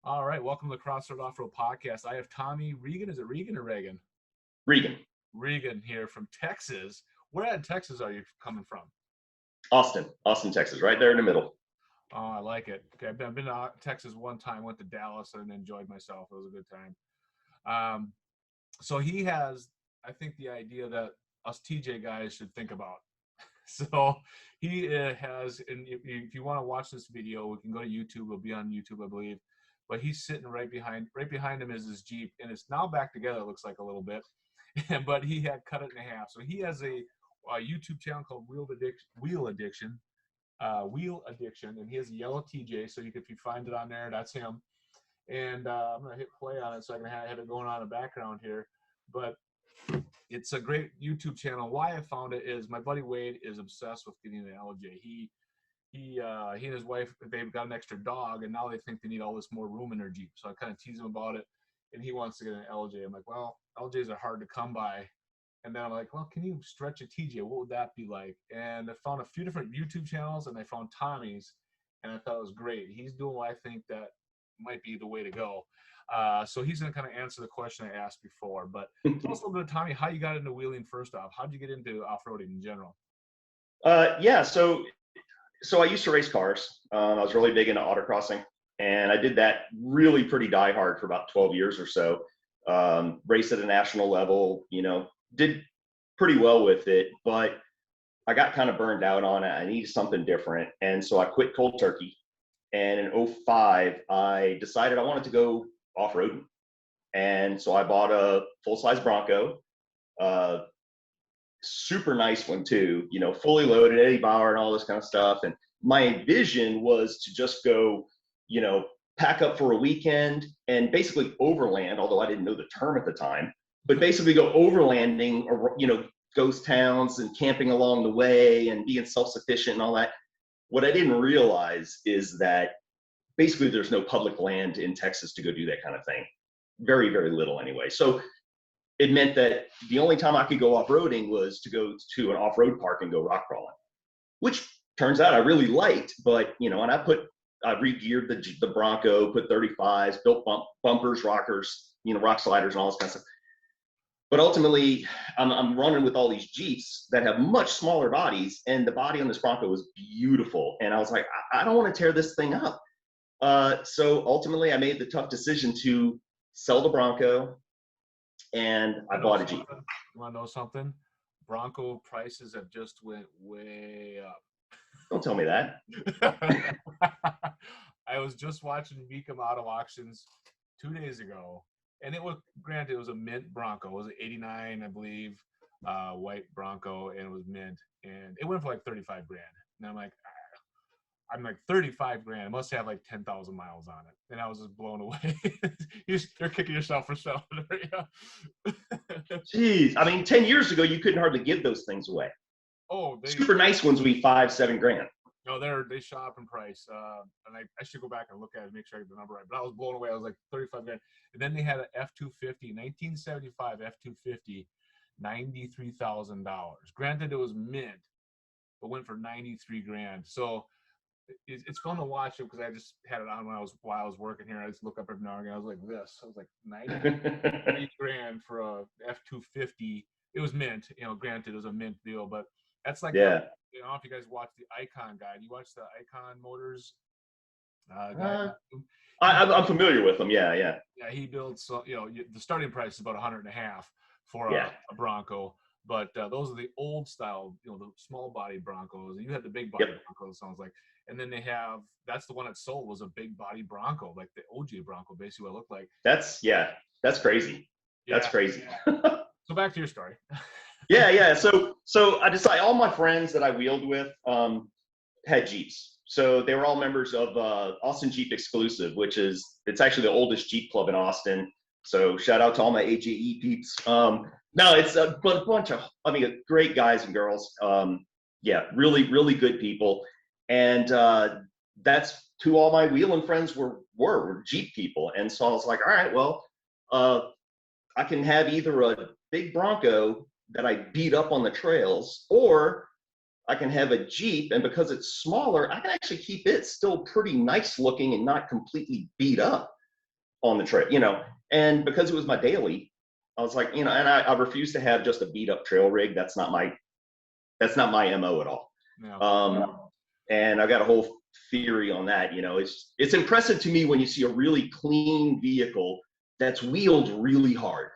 All right, welcome to the Crossroad Off-Road Podcast. I have Tommy Regan. Is it Regan or Reagan? Regan. Regan here from Texas. Where in Texas are you coming from? Austin, Texas, right there in the middle. Oh, I like it. Okay, I've been to Texas one time, went to Dallas, and enjoyed myself. It was a good time. So he has, I think, the idea that us TJ guys should think about. So he has, and if you want to watch this video, we can go to YouTube. It'll be on YouTube, I believe. But he's sitting right behind him is his Jeep, and it's now back together. It looks like a little bit, but he had cut it in half. So he has a YouTube channel called Wheel Addiction, and he has a yellow TJ. So if you find it on there, that's him. And I'm gonna hit play on it so I can have it going on in the background here. But it's a great YouTube channel. Why I found it is my buddy Wade is obsessed with getting an LJ. He and his wife, they've got an extra dog, and now they think they need all this more room in their Jeep. So I kind of tease him about it, and he wants to get an LJ. I'm like, well, LJs are hard to come by. And then I'm like, well, can you stretch a TJ? What would that be like? And I found a few different YouTube channels, and I found Tommy's, and I thought it was great. He's doing what I think that might be the way to go. So he's going to kind of answer the question I asked before. But tell us a little bit, Tommy, how you got into wheeling first off. How did you get into off-roading in general? So I used to race cars. I was really big into autocrossing, and I did that really pretty diehard for about 12 years or so. Raced at a national level, did pretty well with it, but I got kind of burned out on it. I needed something different. And so I quit cold turkey. And in 2005, I decided I wanted to go off-roading. And so I bought a full-size Bronco, super nice one too, fully loaded, Eddie Bauer and all this kind of stuff. And my vision was to just go, pack up for a weekend and basically overland, although I didn't know the term at the time, but basically go overlanding or, ghost towns and camping along the way and being self-sufficient and all that. What I didn't realize is that basically there's no public land in Texas to go do that kind of thing. Very, very little anyway. So it meant that the only time I could go off-roading was to go to an off-road park and go rock crawling, which turns out I really liked. But, and I re-geared the Bronco, put 35s, built bumpers, rockers, rock sliders and all this kind of stuff. But ultimately, I'm running with all these Jeeps that have much smaller bodies, and the body on this Bronco was beautiful. And I was like, I don't want to tear this thing up. So ultimately, I made the tough decision to sell the Bronco, and I bought a Jeep. You want to know something? Bronco prices have just went way up. Don't tell me that. I was just watching Beacom Auto Auctions 2 days ago, and it was a mint Bronco. It was an 89, I believe, white Bronco, and it was mint, and it went for like 35 grand. And I'm like 35 grand. It must have like 10,000 miles on it. And I was just blown away. You're kicking yourself for selling it. Yeah. Jeez. 10 years ago, you couldn't hardly give those things away. Oh, super nice ones would be 5-7 grand. No, they shop in price. And I should go back and look at it and make sure I get the number right. But I was blown away. I was like 35 grand. And then they had an F-250, 1975 F-250, $93,000. Granted, it was mint, but went for 93 grand. So it's fun to watch it because I just had it on while I was working here. I just look up every now and again. I was like this. I was like 93 grand for a F-250. It was mint. Granted, it was a mint deal, but that's like, yeah. I don't know if you guys watch the Icon guide. You watch the Icon Motors guide? I'm familiar with them. Yeah. Yeah, he builds. The starting price is about $100,500 for a Bronco. But those are the old style, the small body Broncos. You had the big body Broncos, sounds like. And then that's the one that sold was a big body Bronco, like the OJ Bronco, basically what it looked like. That's crazy. Yeah. That's crazy. So back to your story. Yeah. So I decided all my friends that I wheeled with had Jeeps. So they were all members of Austin Jeep Exclusive, it's actually the oldest Jeep club in Austin. So shout out to all my AJE peeps. No, it's a bunch of, great guys and girls. Really, really good people. And that's who all my wheeling friends were Jeep people. And so I was like, all right, well, I can have either a big Bronco that I beat up on the trails, or I can have a Jeep, and because it's smaller, I can actually keep it still pretty nice looking and not completely beat up. on the trip, you know. And because it was my daily, I was like, you know, and I refuse to have just a beat up trail rig. That's not my MO at all. Yeah. And I got a whole theory on that. You know, it's impressive to me when you see a really clean vehicle that's wheeled really hard,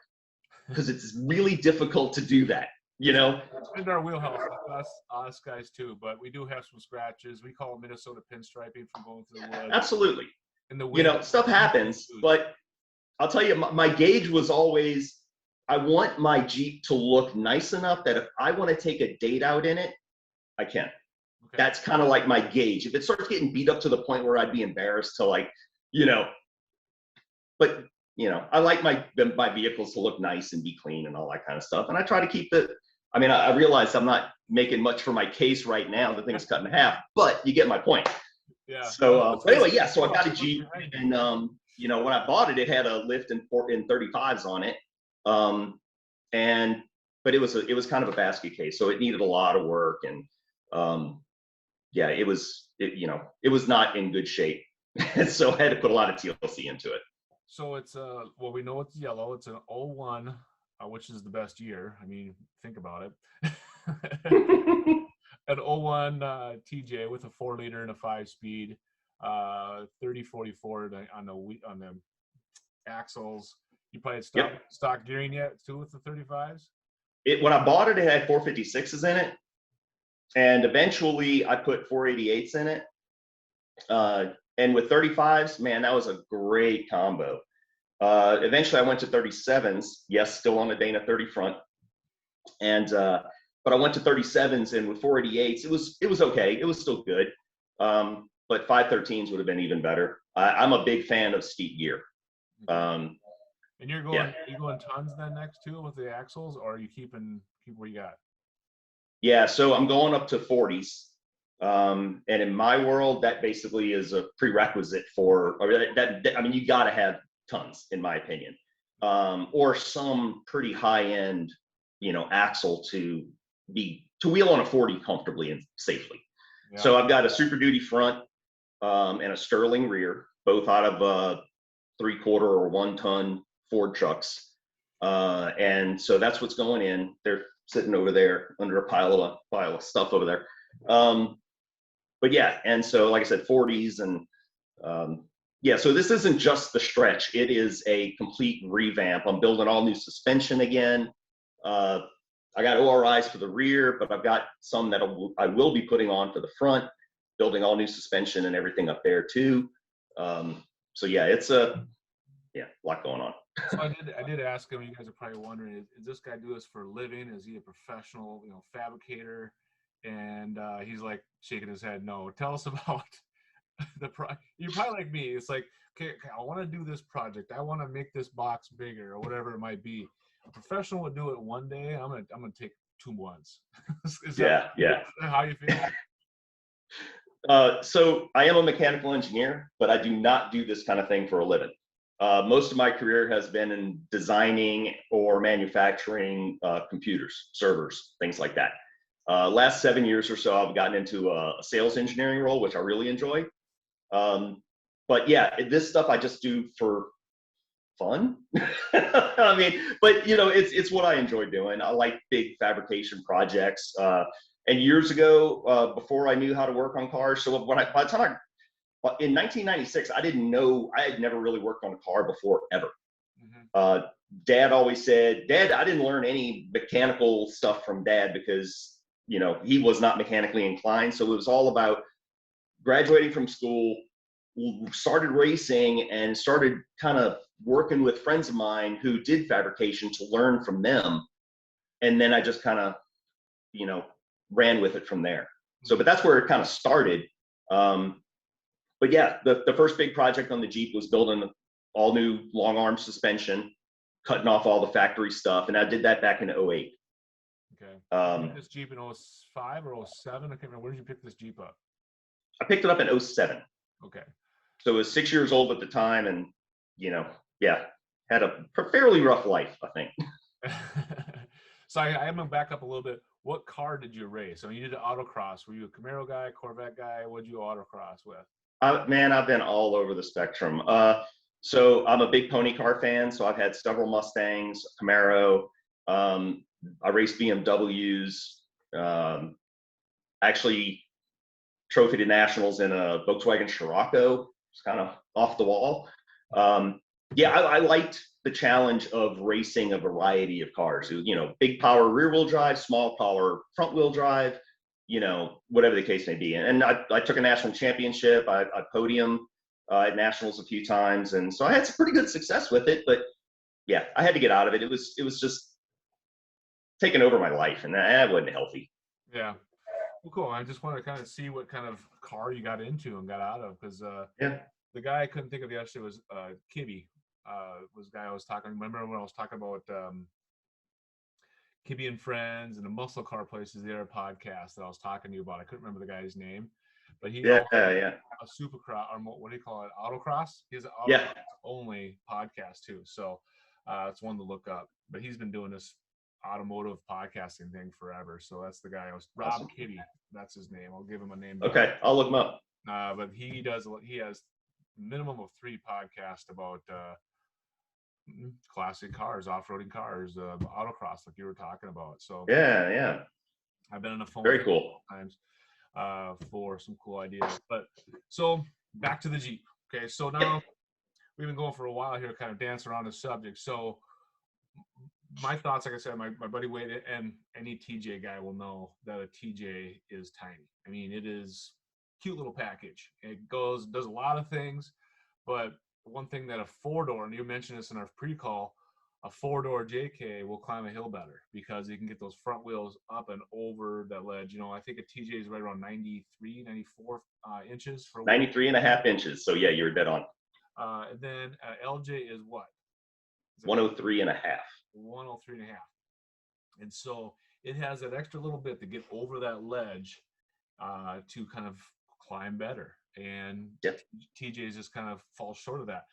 because it's really difficult to do that. You know, it's in our wheelhouse, like us guys too. But we do have some scratches. We call it Minnesota pinstriping from going through the woods. Absolutely. In the you know, stuff happens, but I'll tell you, my gauge was always, I want my Jeep to look nice enough that if I want to take a date out in it, I can. Okay. That's kind of like my gauge. If it starts getting beat up to the point where I'd be embarrassed to, like, you know, but you know, I like my vehicles to look nice and be clean and all that kind of stuff. And I try to keep it. I mean, I realize I'm not making much for my case right now. The thing's cut in half, but you get my point. Yeah. So, but anyway, yeah. So I got a Jeep, and you know, when I bought it, it had a lift in 35s on it, but it was kind of a basket case, so it needed a lot of work, and yeah, it was not in good shape, so I had to put a lot of TLC into it. So it's well, we know it's yellow. It's an 01, which is the best year. I mean, think about it. An 01 TJ with a 4-liter and a 5-speed, 30-44 on the axles. You probably had stock gearing yet too with the 35s? When I bought it, it had 456s in it, and eventually I put 488s in it. And with 35s, man, that was a great combo. Eventually I went to 37s, yes, still on a Dana 30 front, and but I went to 37s, and with 488s, it was okay. It was still good. But 513s would have been even better. I'm a big fan of steep gear. And you're going tons then next too with the axles, or are you keep where you got? Yeah, so I'm going up to 40s. And in my world, that basically is a prerequisite for, or that I mean, you got to have tons, in my opinion, or some pretty high end, you know, axle to wheel on a 40 comfortably and safely. Yeah. So I've got a Super Duty front and a Sterling rear, both out of 3/4 or 1 ton Ford trucks, and so that's what's going in. They're sitting over there under a pile of stuff over there. But yeah, and so like I said, 40s, and yeah, so this isn't just the stretch, it is a complete revamp. I'm building all new suspension again. I got ORIs for the rear, but I've got some that I will be putting on for the front, building all new suspension and everything up there too. So yeah, it's a lot going on. So I did ask him, you guys are probably wondering, is this guy do this for a living? Is he a professional, you know, fabricator? And he's like shaking his head, no. Tell us about you're probably like me. It's like, okay, I want to do this project. I want to make this box bigger or whatever it might be. A professional would do it one day. I'm gonna take 2 months. Is that how you feel? So I am a mechanical engineer, but I do not do this kind of thing for a living. Most of my career has been in designing or manufacturing computers, servers, things like that. Last 7 years or so, I've gotten into a sales engineering role, which I really enjoy. But yeah, this stuff I just do for fun. I mean, but you know, it's what I enjoy doing. I like big fabrication projects. And years ago, before I knew how to work on cars, so by the time in 1996, I didn't know, I had never really worked on a car before, ever. Mm-hmm. Dad always said, I didn't learn any mechanical stuff from Dad because, you know, he was not mechanically inclined. So it was all about graduating from school, started racing, and started kind of working with friends of mine who did fabrication to learn from them. And then I just kind of, you know, ran with it from there. So, but that's where it kind of started. But yeah, the first big project on the Jeep was building all new long arm suspension, cutting off all the factory stuff. And I did that back in 08. Okay. This Jeep in 05 or 07? I can't remember. Where did you pick this Jeep up? I picked it up in 07. Okay. So it was 6 years old at the time, and, you know, yeah, had a fairly rough life, I think. So I'm going to back up a little bit. What car did you race? I mean, you did autocross. Were you a Camaro guy, Corvette guy? What did you autocross with? Man, I've been all over the spectrum. So I'm a big pony car fan. So I've had several Mustangs, Camaro. Um, I race BMWs. Um, Actually, trophy to nationals in a Volkswagen Scirocco. It's kind of off the wall. Um, yeah, I liked the challenge of racing a variety of cars. You know, big power rear wheel drive, small power front wheel drive. You know, whatever the case may be. And I took a national championship. I podium at nationals a few times, and so I had some pretty good success with it. But yeah, I had to get out of it. It was just taking over my life, and that wasn't healthy. Yeah. Well, cool. I just wanted to kind of see what kind of car you got into and got out of, because Yeah, the guy I couldn't think of yesterday was Kibby. Was the guy I was talking. Remember when I was talking about Kibby and Friends and the muscle car places? The other podcast that I was talking to you about. I couldn't remember the guy's name, but he yeah, also yeah, a supercross, or what do you call it, autocross. He has an yeah. autocross only podcast too, so it's one to look up. But he's been doing this automotive podcasting thing forever. So that's the guy. I was Rob Awesome. Kibby. That's his name. I'll give him a name drop. Okay, I'll look them up. But he does. He has minimum of 3 podcasts about classic cars, off-roading cars, autocross, like you were talking about. So Yeah, yeah. I've been on the phone with Very him cool. times for some cool ideas. But so back to the Jeep. Okay, so now we've been going for a while here, kind of dancing around the subject. So my thoughts, like I said, my buddy Wade and any TJ guy will know that a TJ is tiny. I mean, it is cute little package. It does a lot of things, but one thing that a 4-door, and you mentioned this in our pre-call, a 4-door JK will climb a hill better because you can get those front wheels up and over that ledge. You know, I think a TJ is right around 93, 94 inches for a wheel. 93.5 inches. So yeah, you were dead on. And then LJ is what? Is it 103.5. 103 and a half. And so it has that extra little bit to get over that ledge to kind of climb better. And Yep. TJs just kind of fall short of that.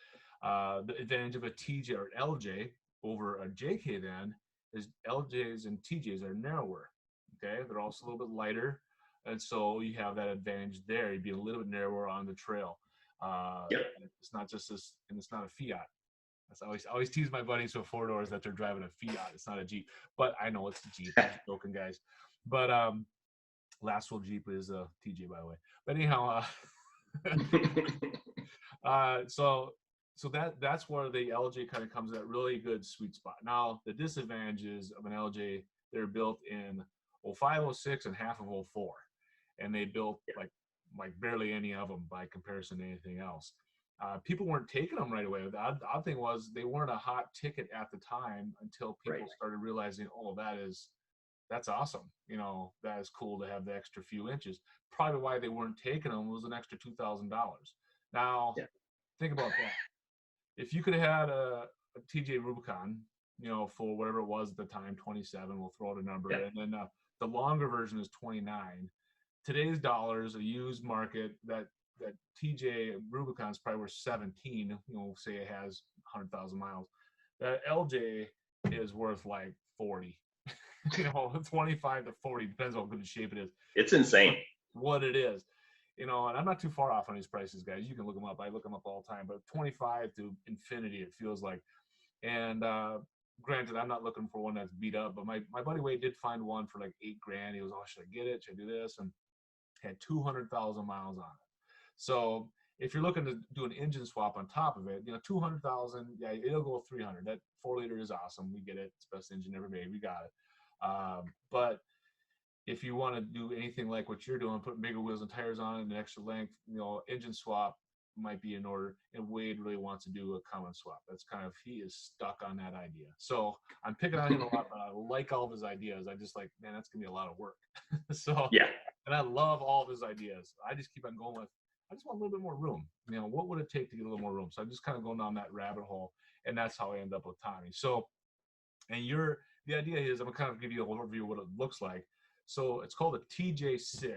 The advantage of a TJ or LJ over a JK then is LJs and TJs are narrower. Okay, they're also a little bit lighter, and so you have that advantage there. You'd be a little bit narrower on the trail. Yep. It's not just this, and it's not a Fiat. That's always tease my buddies with 4-doors that they're driving a Fiat. It's not a Jeep, but I know it's a Jeep. I'm just joking, guys. But last full Jeep is a TJ, by the way. But anyhow, so that's where the LJ kind of comes at really good sweet spot. Now the disadvantages of an LJ, they're built in 05, 06, and half of 04, and they built like barely any of them by comparison to anything else. People weren't taking them right away. The odd thing was they weren't a hot ticket at the time until people started realizing, oh, that's awesome. You know, that is cool to have the extra few inches. Probably why they weren't taking them was an extra $2,000. Now, think about that. If you could have had a TJ Rubicon, you know, for whatever it was at the time, 27, we'll throw out a number, and then the longer version is 29. Today's dollars, a used market, that TJ Rubicon is probably worth 17. You know, say it has 100,000 miles. That LJ is worth like 40. You know, 25 to 40, depends on how good of shape it is. It's insane. What it is. You know, and I'm not too far off on these prices, guys. You can look them up. I look them up all the time, but 25 to infinity, it feels like. And granted, I'm not looking for one that's beat up, but my buddy Wade did find one for like $8,000. He was, oh, should I get it? Should I do this? And had 200,000 miles on it. So if you're looking to do an engine swap on top of it, you know, 200,000, yeah, it'll go 300. That 4-liter is awesome. We get it. It's the best engine ever made. We got it. But if you want to do anything like what you're doing, put bigger wheels and tires on it and an extra length, you know, engine swap might be in order. And Wade really wants to do a common swap. That's kind of, he is stuck on that idea. So I'm picking on him a lot, but I like all of his ideas. I just like, man, that's gonna be a lot of work. So yeah, and I love all of his ideas. I just keep on going with, I just want a little bit more room. You know, what would it take to get a little more room? So I'm just kind of going down that rabbit hole, and that's how I end up with Tommy. So, and the idea is I'm gonna kind of give you an overview of what it looks like. So it's called a TJ6,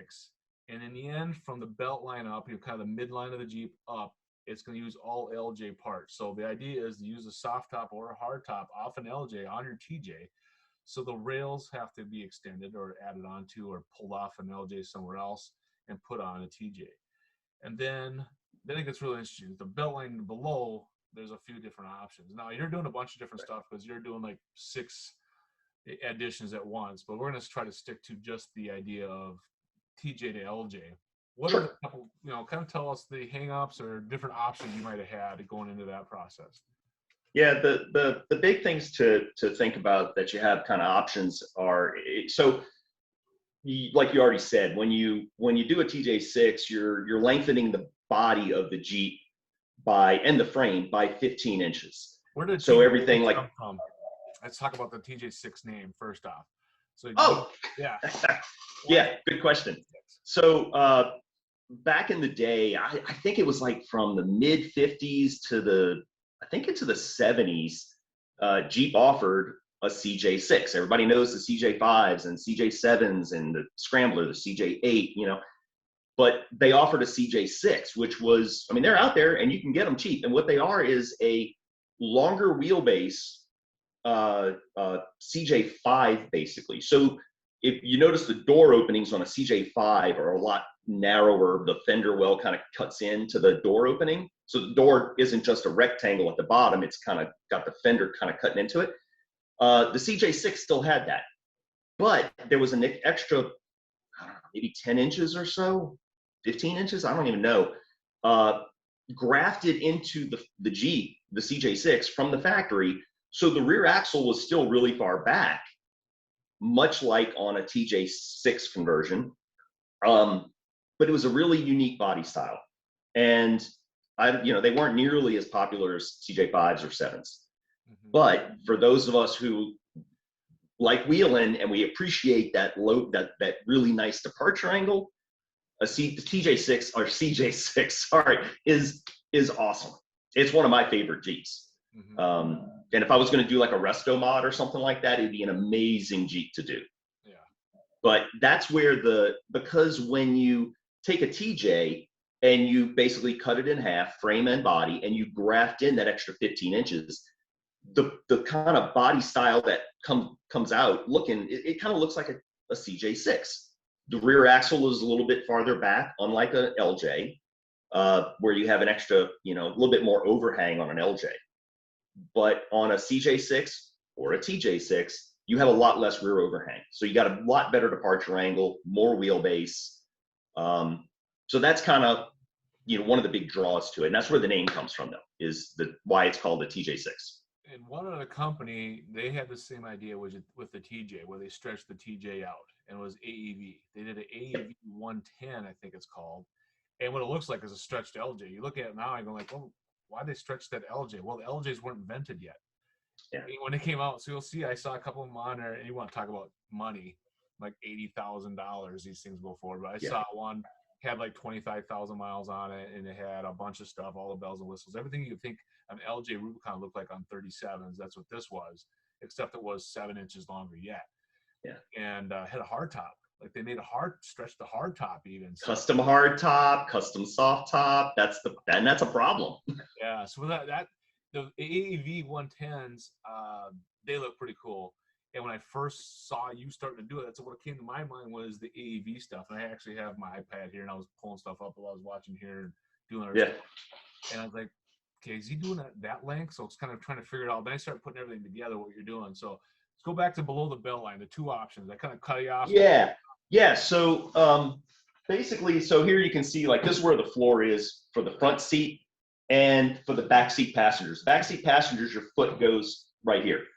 and in the end, from the belt line up, you know, kind of the midline of the Jeep up, it's going to use all LJ parts. So the idea is to use a soft top or a hard top off an LJ on your TJ. So the rails have to be extended or added onto or pulled off an LJ somewhere else and put on a TJ. And then it gets really interesting. The belt line below there's a few different options. Now you're doing a bunch of different stuff because you're doing like 6 additions at once, but we're going to try to stick to just the idea of TJ to LJ. What are the couple, kind of tell us the hang-ups or different options you might have had going into that process? Yeah, the big things to think about that you have kind of options are, so like you already said, when you do a TJ6, you're lengthening the body of the Jeep and the frame by 15 inches. Where did so TJ everything like come from? Let's talk about the TJ6 name first off. So yeah, good question. So back in the day, I think it was like from the mid 50s to I think into the 70s, Jeep offered a CJ6. Everybody knows the CJ5s and CJ7s and the Scrambler, the CJ8, but they offered a CJ6, which was, I mean, they're out there and you can get them cheap. And what they are is a longer wheelbase CJ5 basically. So if you notice, the door openings on a CJ5 are a lot narrower. The fender well kind of cuts into the door opening. So the door isn't just a rectangle at the bottom. It's kind of got the fender kind of cutting into it. The CJ6 still had that, but there was an extra, I don't know, maybe 10 inches or so, 15 inches, I don't even know, grafted into the Jeep, the CJ6 from the factory. So the rear axle was still really far back, much like on a TJ6 conversion. But it was a really unique body style. And they weren't nearly as popular as TJ5s or 7s. Mm-hmm. But for those of us who like wheeling and we appreciate that that really nice departure angle, the TJ6 or CJ6, sorry, is awesome. It's one of my favorite Jeeps. Mm-hmm. And if I was going to do like a resto mod or something like that, it'd be an amazing Jeep to do. Yeah. But that's where because when you take a TJ and you basically cut it in half, frame and body, and you graft in that extra 15 inches, the kind of body style that comes out looking, it kind of looks like a CJ6. The rear axle is a little bit farther back, unlike an LJ, where you have an extra, a little bit more overhang on an LJ. But on a CJ6 or a TJ6, you have a lot less rear overhang. So you got a lot better departure angle, more wheelbase. So that's kind of, one of the big draws to it. And that's where the name comes from, though, is why it's called the TJ6. And one other company, they had the same idea with the TJ, where they stretched the TJ out, and it was AEV. They did an AEV 110, I think it's called. And what it looks like is a stretched LJ. You look at it now and go like, well, why they stretched that LJ? Well, the LJs weren't invented yet. Yeah. When it came out, so you'll see, I saw a couple of them on there, and you want to talk about money, like $80,000 these things go for. But I saw one had like 25,000 miles on it, and it had a bunch of stuff, all the bells and whistles, everything you think an LJ Rubicon looked like on 37s. That's what this was, except it was 7 inches longer yet. Yeah. And had a hard top. Like they made stretch the hard top even. So. Custom hard top, custom soft top. That's a problem. Yeah. So the AEV 110s, they look pretty cool. And when I first saw you starting to do it, that's what came to my mind was the AEV stuff. And I actually have my iPad here, and I was pulling stuff up while I was watching here and doing our stuff. And I was like, okay, is he doing that length? So it's kind of trying to figure it out. Then I started putting everything together, what you're doing. So let's go back to below the belt line, the two options. I kind of cut you off. Yeah. So basically, so here you can see, like, this is where the floor is for the front seat and for the back seat passengers. Back seat passengers, your foot goes right here.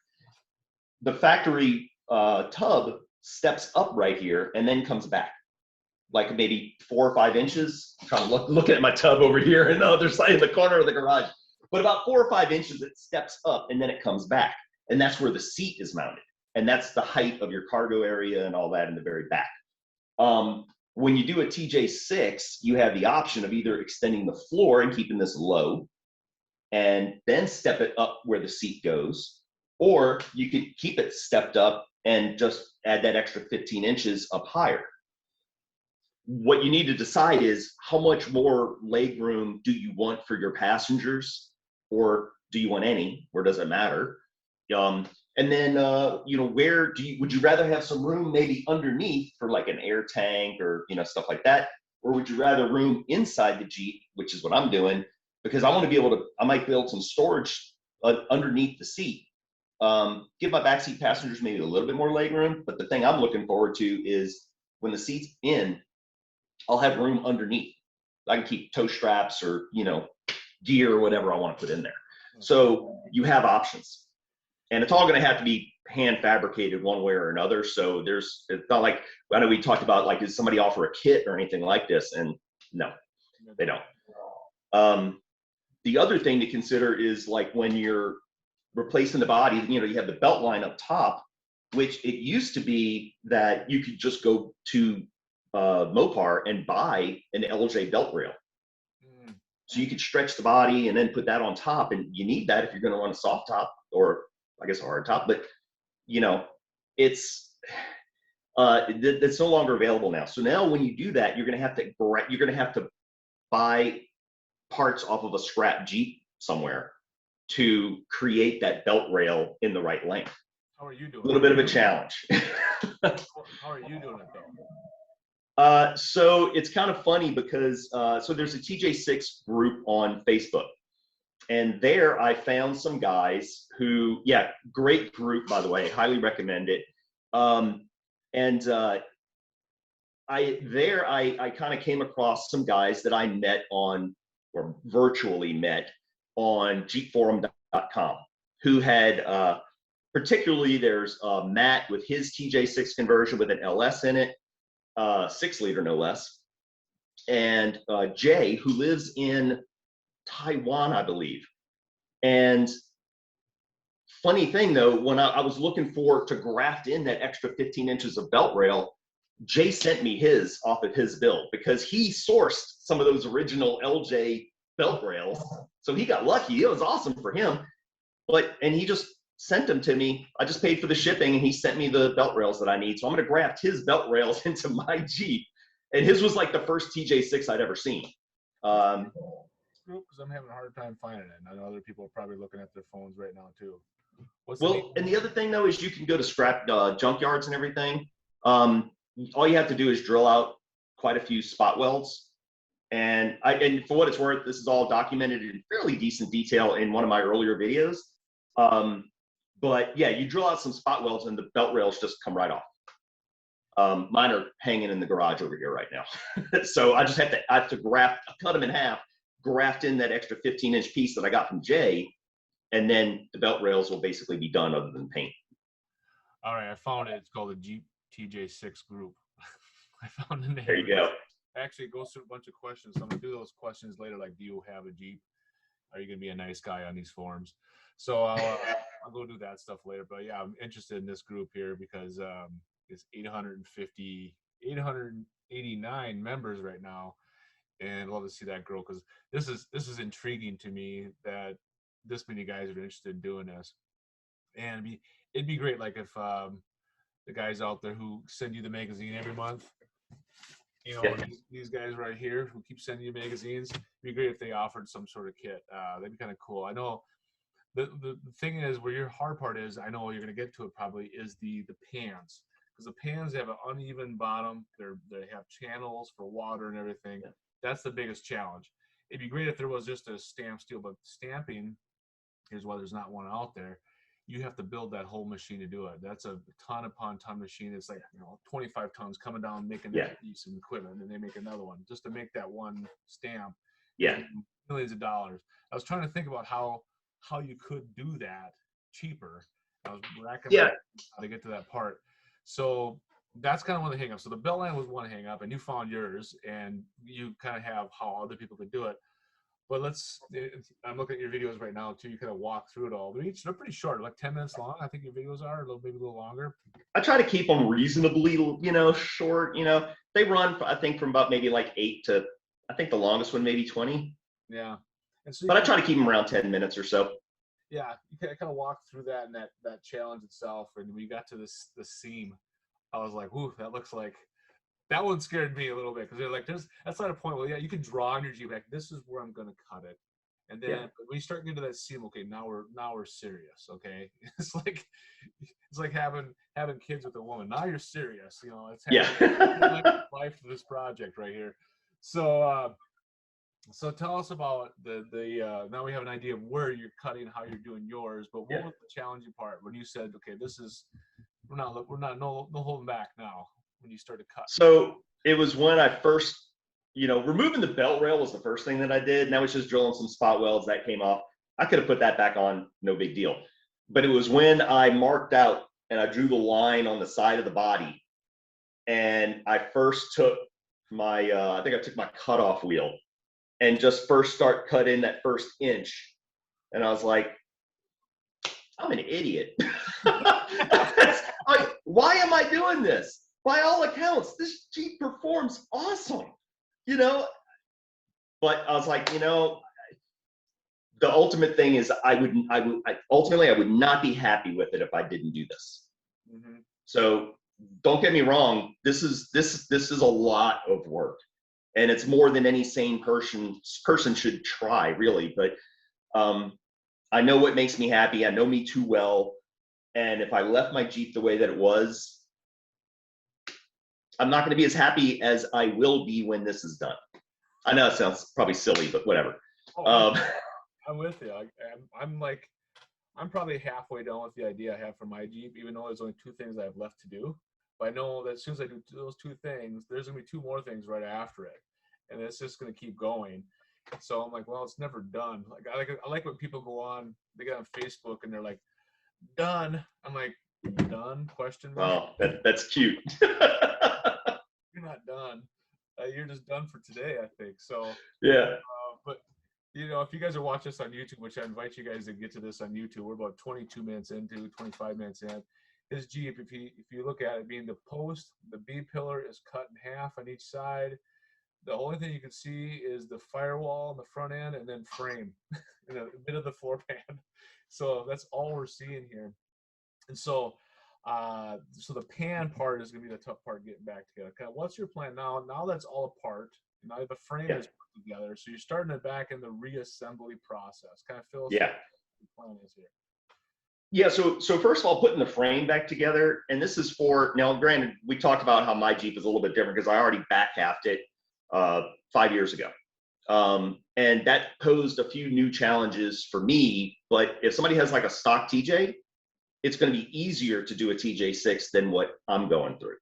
The factory tub steps up right here and then comes back, like maybe 4 or 5 inches. I'm trying to look at my tub over here in the other side of the corner of the garage. But about 4 or 5 inches, it steps up and then it comes back. And that's where the seat is mounted. And that's the height of your cargo area and all that in the very back. When you do a TJ6, you have the option of either extending the floor and keeping this low and then step it up where the seat goes, or you could keep it stepped up and just add that extra 15 inches up higher. What you need to decide is how much more leg room do you want for your passengers, or do you want any, or does it matter? And then, would you rather have some room maybe underneath for like an air tank or, stuff like that? Or would you rather room inside the Jeep, which is what I'm doing, because I might build some storage underneath the seat. Give my backseat passengers maybe a little bit more leg room. But the thing I'm looking forward to is when the seat's in, I'll have room underneath. I can keep toe straps or, gear or whatever I want to put in there. So you have options. And it's all going to have to be hand fabricated one way or another. So it's not like, I know we talked about, like, does somebody offer a kit or anything like this? And no, they don't. The other thing to consider is, like, when you're replacing the body, you have the belt line up top, which it used to be that you could just go to Mopar and buy an LJ belt rail. So you could stretch the body and then put that on top, and you need that if you're going to run a soft top, or I guess a hard top. But it's that's no longer available now. So now when you do that, you're going to have to buy parts off of a scrap Jeep somewhere to create that belt rail in the right length. How are you doing? A little bit of a challenge. How are you doing it though? So it's kind of funny because so there's a TJ6 group on Facebook, and there I found some guys who, great group, by the way, highly recommend it. And I kind of came across some guys that I met on, or virtually met on jeepforum.com, who had particularly, there's Matt with his TJ6 conversion with an LS in it, 6-liter no less, and Jay, who lives in Taiwan, I believe. And funny thing though, when I was looking to graft in that extra 15 inches of belt rail, Jay sent me his off of his build, because he sourced some of those original LJ belt rails. So he got lucky. It was awesome for him. And he just sent them to me. I just paid for the shipping, and he sent me the belt rails that I need. So I'm going to graft his belt rails into my Jeep. And his was like the first TJ6 I'd ever seen. Because I'm having a hard time finding it. I know other people are probably looking at their phones right now too. And the other thing though is you can go to scrap junkyards and everything. All you have to do is drill out quite a few spot welds. And for what it's worth, this is all documented in fairly decent detail in one of my earlier videos. But yeah, you drill out some spot welds and the belt rails just come right off. Mine are hanging in the garage over here right now. So I have to cut them in half, graft in that extra 15-inch piece that I got from Jay, and then the belt rails will basically be done other than paint. All right, I found it. It's called the Jeep TJ6 group. I found the name. There you go. Actually, it goes through a bunch of questions. So I'm gonna do those questions later, like, do you have a Jeep? Are you gonna be a nice guy on these forums? So I'll go do that stuff later. But yeah, I'm interested in this group here because it's 889 members right now, and I'd love to see that grow, because this is intriguing to me that this many guys are interested in doing this. And it'd be great, like, if the guys out there who send you the magazine every month, these guys right here who keep sending you magazines, it'd be great if they offered some sort of kit. That'd be kind of cool. I know the thing is, where your hard part is, I know you're going to get to it probably, is the pans, because the pans have an uneven bottom. They have channels for water and everything. Yeah. That's the biggest challenge. It'd be great if there was just a stamped steel, but stamping, here's why there's not one out there. You have to build that whole machine to do it. That's a ton upon ton machine. It's like 25 tons coming down, making that piece of equipment, and they make another one just to make that one stamp. Yeah, millions of dollars. I was trying to think about how you could do that cheaper. I was racking how to get to that part. So that's kind of one of the hangups. So the belt line was one hang-up, and you found yours, and you kind of have how other people could do it. But I'm looking at your videos right now too. You kind of walk through it all. They're pretty short, like 10 minutes long. I think your videos are maybe a little longer. I try to keep them reasonably, short. They run, I think, from about maybe like 8 to, I think the longest one maybe 20. Yeah. But I try to keep them around 10 minutes or so. Yeah, you kind of walk through that and that challenge itself. And we got to the seam, I was like, "Ooh, that looks like." That one scared me a little bit, because they're like, that's not a point. Well, yeah, you can draw on your Jeep, like, this is where I'm gonna cut it, and then when you start getting to that seam, okay, now we're serious, okay? It's like having kids with a woman. Now you're serious, it's life to this project right here. So So tell us about the now we have an idea of where you're cutting, how you're doing yours, but what Yeah. was the challenging part when you said, okay, this is we're not no holding back now when you started cutting? So it was when I first, removing the belt rail was the first thing that I did. Now it's just drilling some spot welds that came off. I could have put that back on, no big deal. But it was when I marked out and I drew the line on the side of the body, and I first took my, I think I took my cutoff wheel and just first start cutting that first inch. And I was like, I'm an idiot. Why am I doing this? By all accounts, this Jeep performs awesome, you know. But I was like, the ultimate thing is ultimately I would not be happy with it if I didn't do this. Mm-hmm. So don't get me wrong, this is a lot of work, and it's more than any sane person should try, really. But I know what makes me happy. I know me too well, and if I left my Jeep the way that it was, I'm not going to be as happy as I will be when this is done. I know it sounds probably silly, but whatever. Oh, I'm with you. I'm like, I'm probably halfway done with the idea I have for my Jeep, even though there's only two things I have left to do. But I know that as soon as I do those two things, there's gonna be two more things right after it, and it's just gonna keep going. So I'm like, well, it's never done. Like I like when people go on, they get on Facebook and they're like, done. I'm like, done? Question mark. Well, that's cute. You're not done. You're just done for today, I think. So, Yeah. but if you guys are watching this on YouTube, which I invite you guys to get to this on YouTube, we're about 22 minutes into, 25 minutes in. His Jeep, if you look at it, being the post, the B pillar is cut in half on each side. The only thing you can see is the firewall on the front end, and then frame, and a bit of the floor pan. So that's all we're seeing here. And so the pan part is going to be the tough part getting back together. Kind of, what's your plan now? Now that's all apart. Now the frame Yeah. is put together, so you're starting it back in the reassembly process. Kind of fill us in Yeah. what the plan is here. Yeah, so first of all, putting the frame back together, and this is for, now granted, we talked about how my Jeep is a little bit different because I already back halved it 5 years ago. And that posed a few new challenges for me. But if somebody has like a stock TJ, it's going to be easier to do a TJ6 than what I'm going through.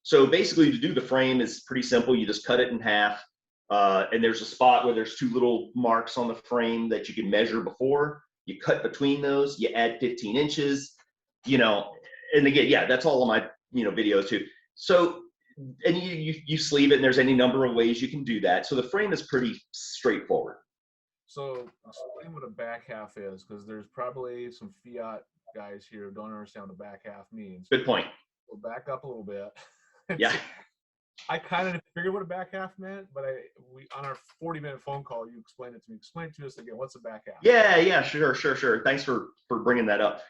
So basically, to do the frame is pretty simple. You just cut it in half, and there's a spot where there's two little marks on the frame that you can measure before. You cut between those, you add 15 inches, and again, yeah, that's all of my, videos too. So, and you sleeve it, and there's any number of ways you can do that. So the frame is pretty straightforward. So explain what a back half is, because there's probably some Fiat guys here who don't understand what a back half means. Good point. We'll back up a little bit. Yeah. I kind of figured what a back half meant, but we on our 40-minute phone call, you explained it to me. Explain it to us again. What's a back half? Yeah, sure. Thanks for bringing that up.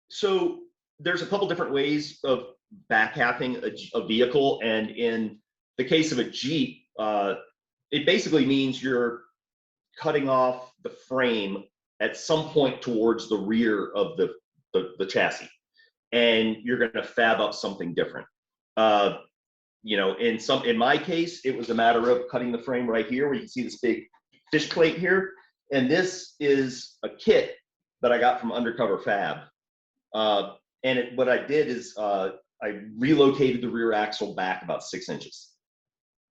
So there's a couple different ways of back halving a vehicle, and in the case of a Jeep, it basically means you're cutting off the frame at some point towards the rear of the chassis, and you're going to fab up something different. In my case, it was a matter of cutting the frame right here, where you can see this big fish plate here, and this is a kit that I got from Undercover Fab. What I did is I relocated the rear axle back about 6 inches.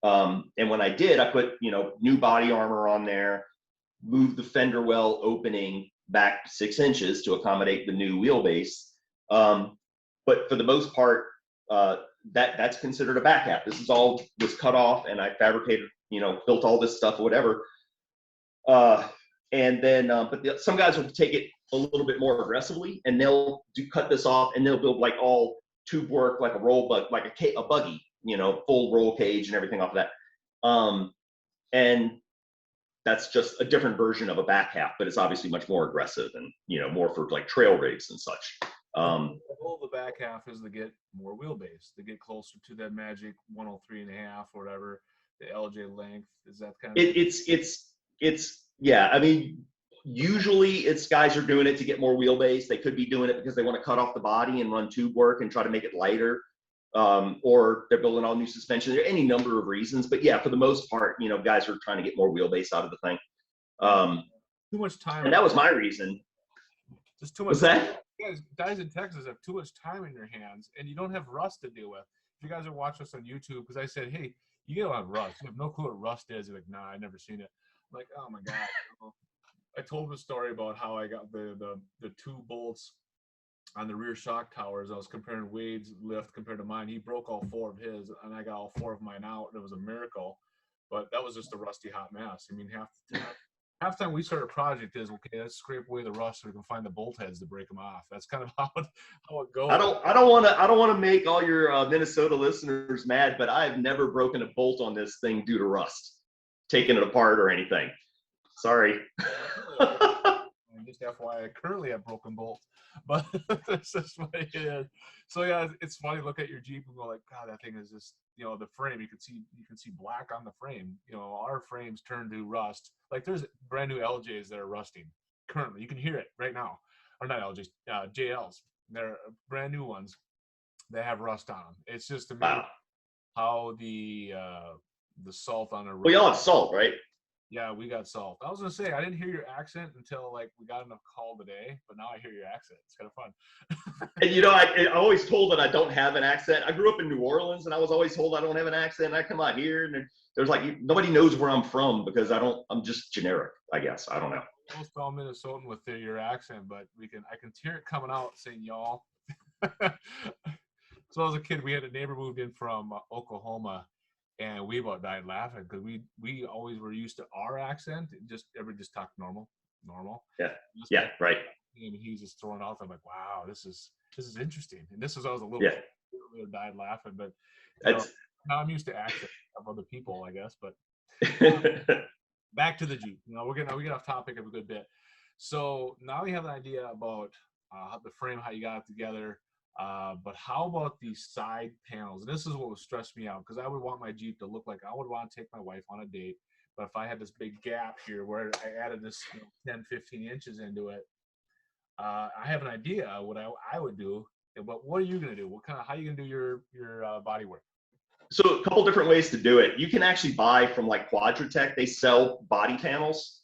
And when I did, I put new body armor on there, moved the fender well opening back 6 inches to accommodate the new wheelbase. But for the most part, that's considered a back half. This is all was cut off, and I fabricated, built all this stuff or whatever. And then, some guys will take it a little bit more aggressively, and they'll cut this off, and they'll build like all tube work, like a roll bug, like a buggy, full roll cage and everything off of that. And that's just a different version of a back half, but it's obviously much more aggressive and more for like trail rigs and such. The goal of the back half is to get more wheelbase, to get closer to that magic 103.5 or whatever, the LJ length. Is that kind of it's yeah. I mean, usually it's guys are doing it to get more wheelbase. They could be doing it because they want to cut off the body and run tube work and try to make it lighter. or they're building all new suspension. There are any number of reasons, but yeah, for the most part, you know, guys are trying to get more wheelbase out of the thing. Too much time. And that was my reason. Just too much. What's that? Guys in Texas have too much time in your hands, and you don't have rust to deal with. If you guys are watching us on YouTube, because I said, hey, you don't have rust. You have no clue what rust is. You're like, nah, I never seen it. I'm like, oh my god. I told him a story about how I got the 2 bolts on the rear shock towers. I was comparing Wade's lift compared to mine. He broke all 4 of his, and I got all 4 of mine out. And it was a miracle, but that was just a rusty hot mess. I mean, half the time we start a project is, okay, let's scrape away the rust so we can find the bolt heads to break them off. That's kind of how it goes. I don't want to make all your Minnesota listeners mad, but I've never broken a bolt on this thing due to rust, taking it apart or anything. Sorry. Just FYI, I currently have broken bolts, but that's just what it is. So yeah, it's funny. Look at your Jeep and go like, God, that thing is just, you know, the frame. You can see black on the frame. You know, our frames turn to rust. Like there's brand new LJs that are rusting currently. You can hear it right now, or not LJs, JLs. They're brand new ones that have rust on them. It's just amazing how the salt on a road. Well, y'all have salt, right? Yeah, we got salt. I was gonna say I didn't hear your accent until like we got enough call today, but now I hear your accent. It's kind of fun. And you know, I always told that I don't have an accent. I grew up in New Orleans, and I was always told I don't have an accent. I come out here, and there's like nobody knows where I'm from because I'm just generic. I guess I don't know. Almost all Minnesotan with your accent, but I can hear it coming out saying y'all. So as a kid, we had a neighbor moved in from Oklahoma. And we about died laughing because we always were used to our accent. Everybody just talked normal. Yeah, right. And he's just throwing out. I'm like, wow, this is interesting. And this was I was a little we died laughing, but now I'm used to accents of other people, I guess. But back to the Jeep. You know, we get off topic of a good bit. So now we have an idea about the frame, how you got it together. But how about these side panels? And this is what would stress me out because I would want my Jeep to look like I would want to take my wife on a date. But if I had this big gap here where I added this 10, 15 inches into it, I have an idea what I would do. But what are you going to do? How are you going to do your body work? So a couple different ways to do it. You can actually buy from like Quadratech. They sell body panels.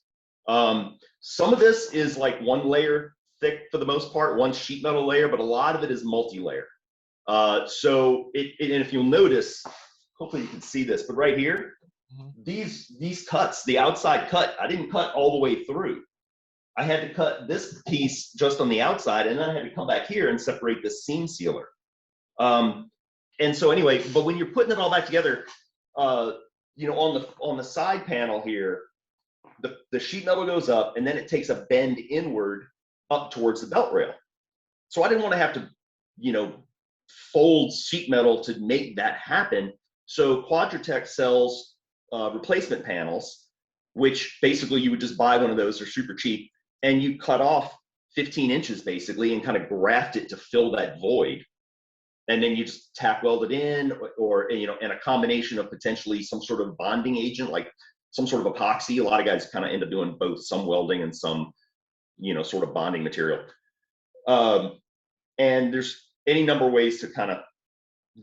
Some of this is like 1 layer thick for the most part, 1 sheet metal layer, but a lot of it is multi-layer. So and if you'll notice, hopefully you can see this, but right here, these cuts, the outside cut, I didn't cut all the way through. I had to cut this piece just on the outside, and then I had to come back here and separate the seam sealer. And so anyway, but when you're putting it all back together, you know, on the side panel here, the sheet metal goes up, and then it takes a bend inward up towards the belt rail. So I didn't want to have to, you know, fold sheet metal to make that happen. So Quadratech sells replacement panels, which basically you would just buy one of those. They're super cheap, and you cut off 15 inches basically and kind of graft it to fill that void. And then you just tack weld it in, or you know, and a combination of potentially some sort of bonding agent, like some sort of epoxy. A lot of guys kind of end up doing both, some welding and some, you know, sort of bonding material. And there's any number of ways to kind of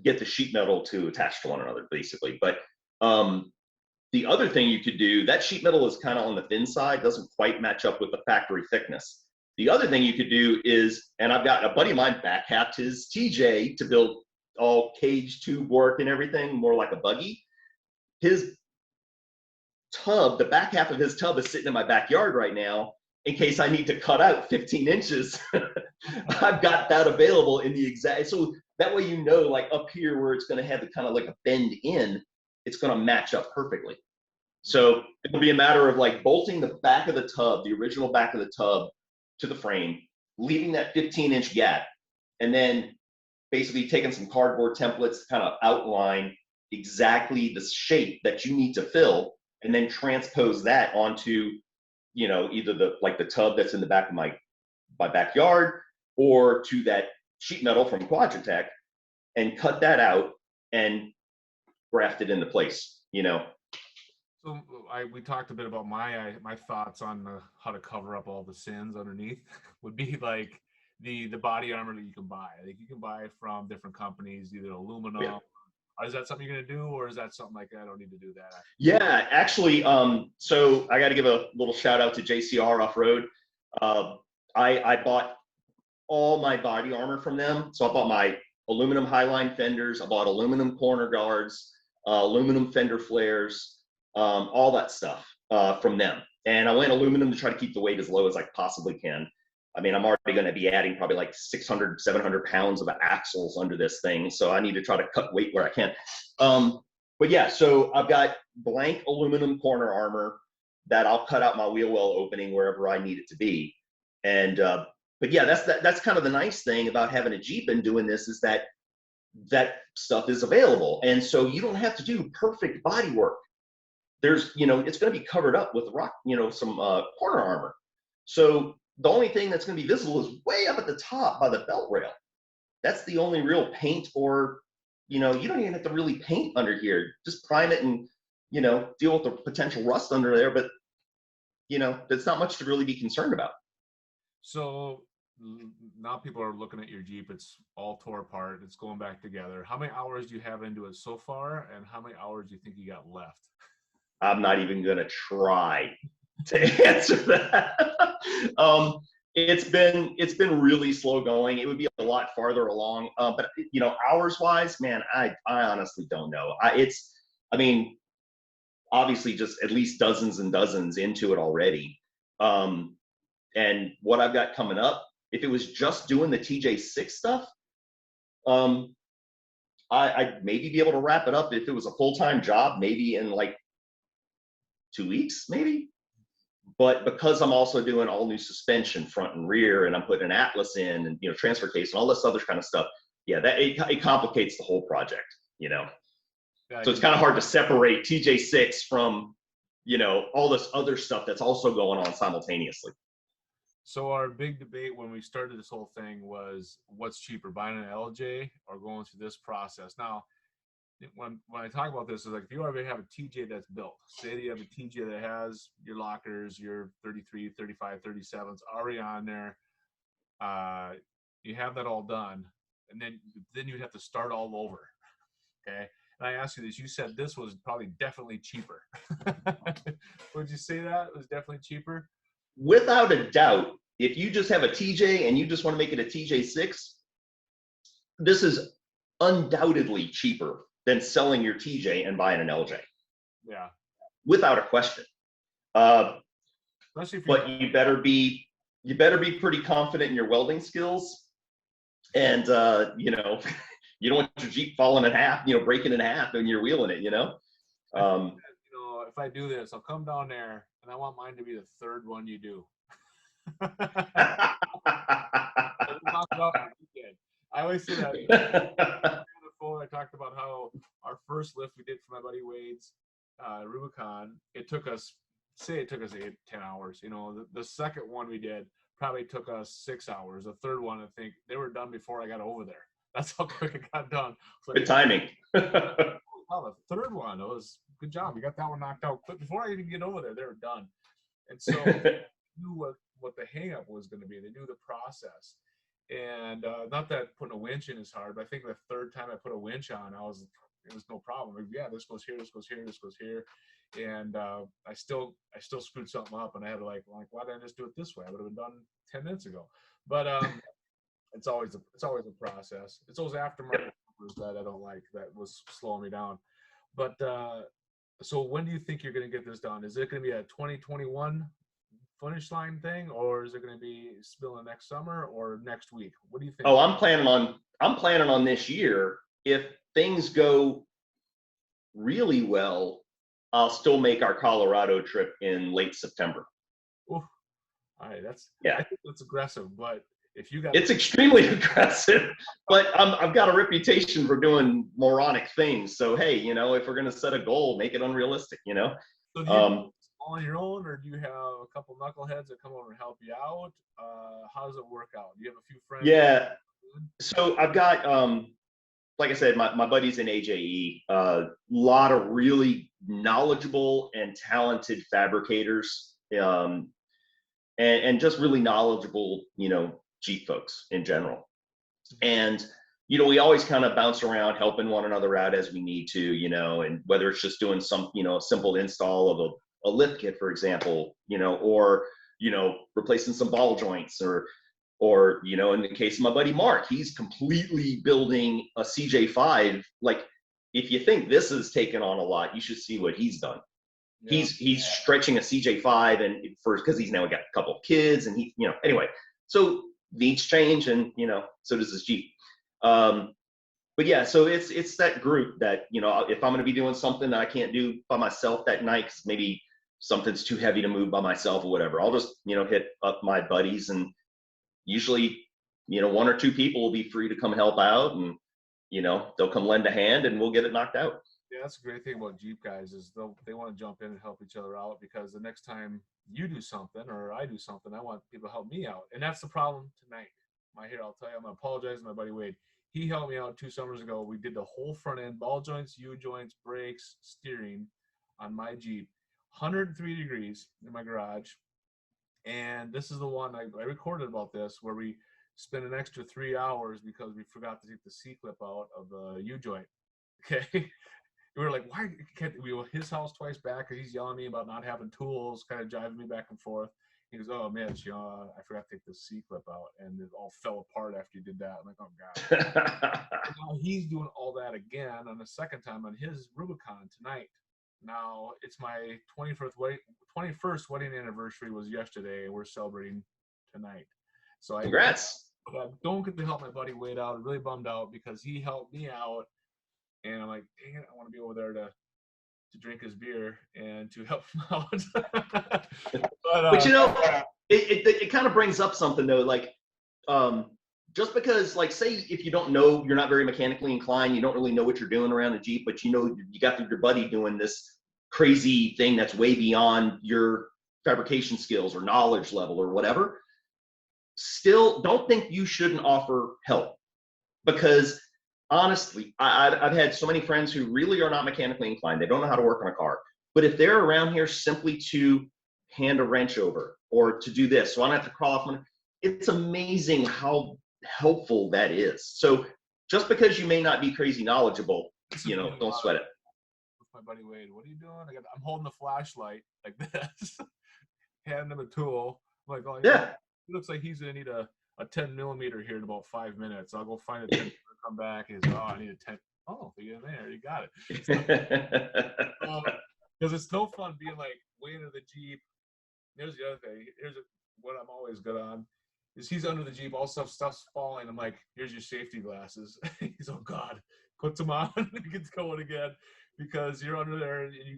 get the sheet metal to attach to one another, basically. But the other thing you could do, that sheet metal is kind of on the thin side, doesn't quite match up with the factory thickness. The other thing you could do is, and I've got a buddy of mine back halved his TJ to build all cage tube work and everything, more like a buggy. His tub, the back half of his tub is sitting in my backyard right now. In case I need to cut out 15 inches, I've got that available in the exact, so that way, you know, like up here where it's going to have the kind of like a bend in, it's going to match up perfectly. So it'll be a matter of like bolting the back of the tub, the original back of the tub, to the frame, leaving that 15-inch gap, and then basically taking some cardboard templates to kind of outline exactly the shape that you need to fill, and then transpose that onto, you know, either the tub that's in the back of my backyard, or to that sheet metal from Quadratech, and cut that out and graft it into place, you know. So we talked a bit about my thoughts on how to cover up all the sins underneath would be like the body armor that you can buy. I think you can buy from different companies, either aluminum. Yeah. Is that something you're gonna do, or is that something like I don't need to do that? Yeah, actually, so I got to give a little shout out to JCR Off Road. I bought all my body armor from them. So I bought my aluminum highline fenders, I bought aluminum corner guards, aluminum fender flares, all that stuff from them. And I went aluminum to try to keep the weight as low as I possibly can. I mean, I'm already going to be adding probably like 600, 700 pounds of axles under this thing. So I need to try to cut weight where I can. But yeah, so I've got blank aluminum corner armor that I'll cut out my wheel well opening wherever I need it to be. And but yeah, that's kind of the nice thing about having a Jeep and doing this, is that that stuff is available. And so you don't have to do perfect body work. There's, it's going to be covered up with rock, some corner armor. So the only thing that's going to be visible is way up at the top by the belt rail. That's the only real paint, or, you don't even have to really paint under here. Just prime it and, deal with the potential rust under there. But, there's not much to really be concerned about. So now people are looking at your Jeep. It's all tore apart. It's going back together. How many hours do you have into it so far, and how many hours do you think you got left? I'm not even going to try to answer that. It's been really slow going. It would be a lot farther along, but hours wise, man, I honestly don't know. I mean, obviously, just at least dozens and dozens into it already. And what I've got coming up, if it was just doing the TJ6 stuff, I'd maybe be able to wrap it up if it was a full-time job, maybe in like 2 weeks, maybe. But because I'm also doing all new suspension front and rear, and I'm putting an Atlas in, and transfer case and all this other kind of stuff, yeah, that it complicates the whole project, So it's kind of hard to separate TJ6 from, all this other stuff that's also going on simultaneously. So our big debate when we started this whole thing was, what's cheaper, buying an LJ or going through this process? Now, when I talk about this, is like, if you already have a TJ that's built, say that you have a TJ that has your lockers, your 33, 35, 37s already on there, you have that all done, and then you'd have to start all over. Okay. And I asked you this, you said this was probably definitely cheaper. Would you say that it was definitely cheaper? Without a doubt, if you just have a TJ and you just want to make it a TJ6, this is undoubtedly cheaper than selling your TJ and buying an LJ. Yeah. Without a question. But you better be pretty confident in your welding skills. And you don't want your Jeep falling in half, breaking in half when you're wheeling it, if I do this, I'll come down there and I want mine to be the third one you do. I always say that. I talked about how our first lift we did for my buddy Wade's Rubicon, it took us 8-10 hours. The second one we did probably took us 6 hours. The third one, I think they were done before I got over there. That's how quick it got done. Good timing. Oh, the third one, it was good job. You got that one knocked out. But before I even get over there, they were done. And so they knew what the hang up was going to be. They knew the process. And not that putting a winch in is hard, but I think the third time I put a winch on, it was no problem. Like, yeah, this goes here, this goes here, this goes here. And I still screwed something up, and I had to like, why didn't I just do it this way? I would have been done 10 minutes ago. But it's always a process. It's those aftermarket that I don't like, that was slowing me down. But so when do you think you're going to get this done? Is it going to be a 2021 finish line thing, or is it going to be spilling next summer or next week? What do you think? Oh, I'm planning on this year. If things go really well, I'll still make our Colorado trip in late September. Oof. All right, I think that's aggressive, but if you got, it's extremely aggressive, but I've got a reputation for doing moronic things. So hey, if we're gonna set a goal, make it unrealistic. So do you on your own, or do you have a couple knuckleheads that come over and help you out? How does it work out? Do you have a few friends? Yeah. So I've got, like I said, my buddies in AJE, a lot of really knowledgeable and talented fabricators, and just really knowledgeable, Jeep folks in general. And, you know, we always kind of bounce around helping one another out as we need to, you know, and whether it's just doing some, you know, simple install of a lift kit, for example, you know, or, you know, replacing some ball joints or, you know, in the case of my buddy Mark, he's completely building a CJ5. Like, if you think this has taken on a lot, you should see what he's done. Yeah. He's stretching a CJ5 and because he's now got a couple of kids and he, you know, anyway, so needs change and, you know, so does his Jeep. But yeah, so it's that group that, you know, if I'm going to be doing something that I can't do by myself that night, 'cause maybe something's too heavy to move by myself or whatever, I'll just, you know, hit up my buddies, and usually, you know, one or two people will be free to come help out, and, you know, they'll come lend a hand and we'll get it knocked out. Yeah, that's a great thing about Jeep guys is they want to jump in and help each other out, because the next time you do something or I do something, I want people to help me out. And that's the problem tonight. I'll tell you, I'm gonna apologize to my buddy Wade. He helped me out 2 summers ago. We did the whole front end, ball joints, U joints, brakes, steering on my Jeep. 103 degrees in my garage. And this is the one I recorded about this, where we spent an extra 3 hours because we forgot to take the C clip out of the U joint. Okay. We were like, why can't we were his house twice back, because he's yelling at me about not having tools, kind of driving me back and forth. He goes, oh man, you know, I forgot to take the C clip out, and it all fell apart after you did that. I'm like, oh god. Now he's doing all that again on the second time on his Rubicon tonight. Now it's my 21st wedding anniversary was yesterday, and we're celebrating tonight. So Congrats. I don't get to help my buddy Wade out. I'm really bummed out because he helped me out. And I'm like, dang it, I want to be over there to drink his beer and to help him out. But you know, it kind of brings up something though, like just because, like, say if you don't know, you're not very mechanically inclined, you don't really know what you're doing around a Jeep, but you know you got your buddy doing this crazy thing that's way beyond your fabrication skills or knowledge level or whatever, still don't think you shouldn't offer help, because honestly, I've had so many friends who really are not mechanically inclined. They don't know how to work on a car. But if they're around here simply to hand a wrench over or to do this, so I don't have to crawl off, it's amazing how helpful that is. So just because you may not be crazy knowledgeable, you know, don't sweat it. With my buddy Wade, what are you doing? I'm holding the flashlight like this, handing him a tool. I'm like, oh yeah, it looks like he's gonna need a 10 millimeter here in about 5 minutes. I'll go find a 10, come back. He's, oh, I need a 10. Oh, you're there. You got it. Because it's no fun being like way into the Jeep. Here's the other thing. What I'm always good on is he's under the Jeep. All stuff's falling. I'm like, here's your safety glasses. He's, oh God, puts them on. He gets going again, because you're under there and you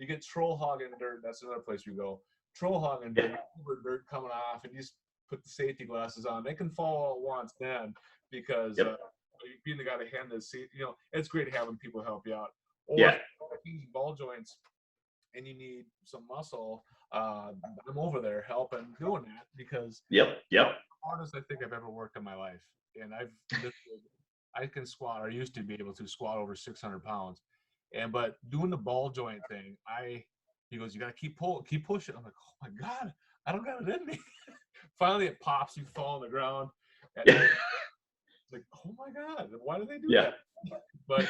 get troll hogging dirt. That's another place we go. Troll hogging dirt coming off, and you just put the safety glasses on. They can fall all at once, man, because being the guy to hand this, you know, it's great having people help you out. Or if you need ball joints and you need some muscle, I'm over there helping doing that, because the hardest I think I've ever worked in my life, and I can squat, or used to be able to squat over 600 pounds, but doing the ball joint thing, he goes, you got to keep pushing. I'm like, oh my God, I don't got it in me. Finally, it pops. You fall on the ground. Like, oh my God, why do they do that? But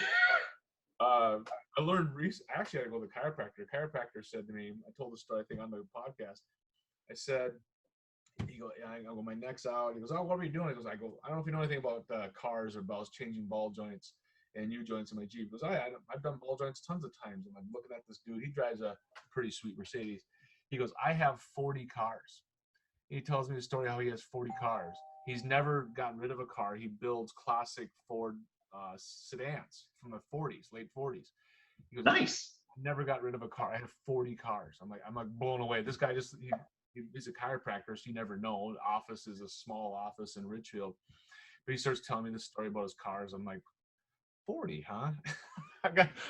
I learned actually, I go to the chiropractor. Chiropractor said to me, I told the story, I think, on the podcast. I said, I go, my neck's out. He goes, oh, what are you doing? He goes, I don't know if you know anything about cars or about changing ball joints and U joints in my Jeep. He goes, I've done ball joints tons of times. And I'm looking at this dude. He drives a pretty sweet Mercedes. He goes, I have 40 cars. He tells me the story how he has 40 cars. He's never gotten rid of a car. He builds classic Ford sedans from the 40s, late 40s. He goes, nice. I never got rid of a car. I have 40 cars. I'm like blown away. This guy he's a chiropractor, so you never know. The office is a small office in Richfield. But he starts telling me this story about his cars. I'm like, 40, huh?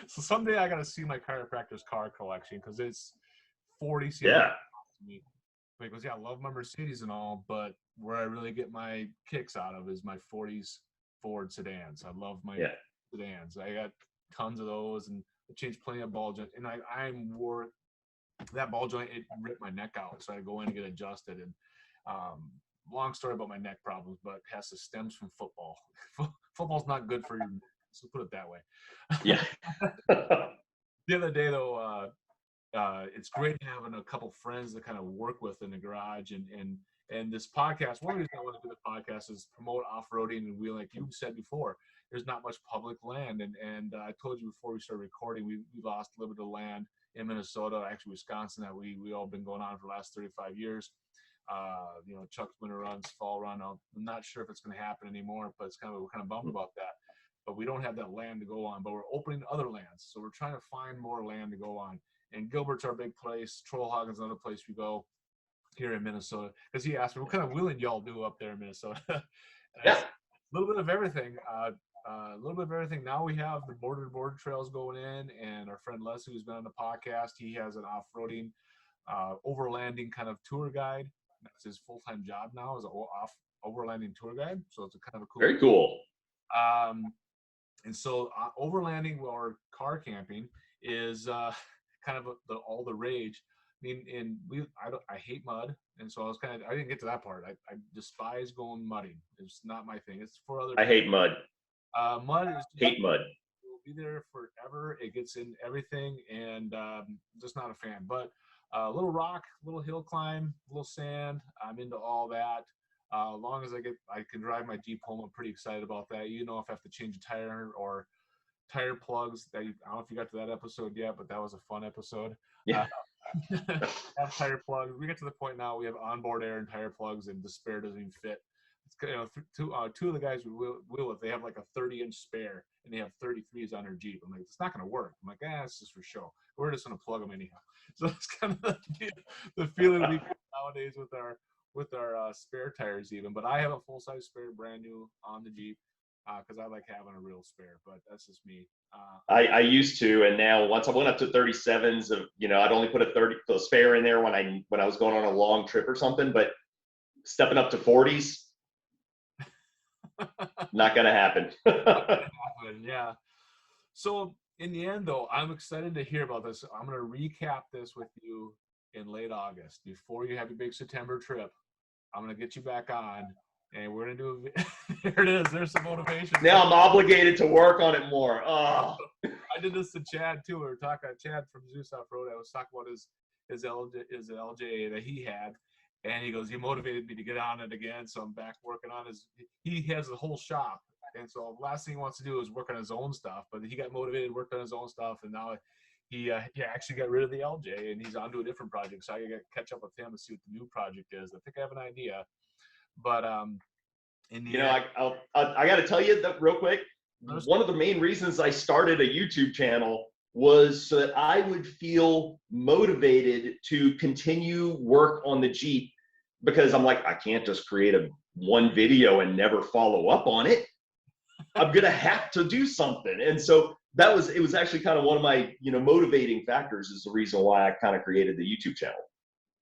So someday I got to see my chiropractor's car collection, because it's 40. Yeah. He goes, yeah, I love my Mercedes and all, but where I really get my kicks out of is my 40s Ford sedans. I love my sedans. I got tons of those, and I changed plenty of ball joints. And I wore that ball joint, it ripped my neck out, so I go in and get adjusted. And long story about my neck problems, but has the stems from football. Football's not good for your neck, so put it that way. Yeah. The other day though, it's great having a couple friends to kind of work with in the garage, and this podcast. One reason I want to do the podcast is promote off-roading and wheeling. Like you said before, there's not much public land, and I told you before we started recording, we lost a little bit of land in Minnesota, actually Wisconsin, that we all been going on for the last 35 years. Chuck's winter runs, fall run. I'm not sure if it's going to happen anymore, but we're kind of bummed about that. But we don't have that land to go on, but we're opening other lands. So we're trying to find more land to go on. And Gilbert's our big place. Trollhagen's another place we go here in Minnesota. Because he asked me, what kind of wheeling y'all do up there in Minnesota? Yeah. A little bit of everything. A little bit of everything. Now we have the border trails going in, and our friend Leslie, who's been on the podcast, he has an off-roading, overlanding kind of tour guide. That's his full-time job now, is an overlanding tour guide. So it's a kind of a cool. Very cool. And so overlanding or car camping is kind of all the rage. I mean, and I hate mud, and so I didn't get to that part. I despise going mudding. It's not my thing. It's for other people. I hate mud. Mud is hate mud. It will be there forever. It gets in everything, and just not a fan. But a little rock, little hill climb, little sand. I'm into all that. As long as I can drive my Jeep home, I'm pretty excited about that. If I have to change a tire or tire plugs, I don't know if you got to that episode yet, but that was a fun episode. Yeah. Have tire plugs. We get to the point now we have onboard air and tire plugs, and the spare doesn't even fit. Two of the guys we wheel with, they have like a 30-inch spare, and they have 33s on their Jeep. I'm like, it's not going to work. I'm like, it's just for show. We're just going to plug them anyhow. So it's kind of the feeling we get nowadays with our spare tires even. But I have a full-size spare, brand new, on the Jeep, because I like having a real spare. But that's just me. I used to, and now once I went up to 37s, I'd only put a spare in there when I was going on a long trip or something. But stepping up to 40s, not gonna happen. Yeah. So in the end, though, I'm excited to hear about this. I'm going to recap this with you in late August before you have your big September trip. I'm going to get you back on, and we're going to do there it is. There's some motivation. Now I'm obligated to work on it more. Oh. I did this to Chad too. We were talking to Chad from Zeus Off Road. I was talking about his LJ that he had, and he goes, he motivated me to get on it again. So I'm back working on he has a whole shop. And so the last thing he wants to do is work on his own stuff, but he got motivated, worked on his own stuff, and now he actually got rid of the LJ, and he's on to a different project. So I got to catch up with him and see what the new project is. I think I have an idea, but I got to tell you that real quick. One of the main reasons I started a YouTube channel was so that I would feel motivated to continue work on the Jeep, because I'm like, I can't just create one video and never follow up on it. I'm going to have to do something. And so it was actually kind of one of my, motivating factors, is the reason why I kind of created the YouTube channel.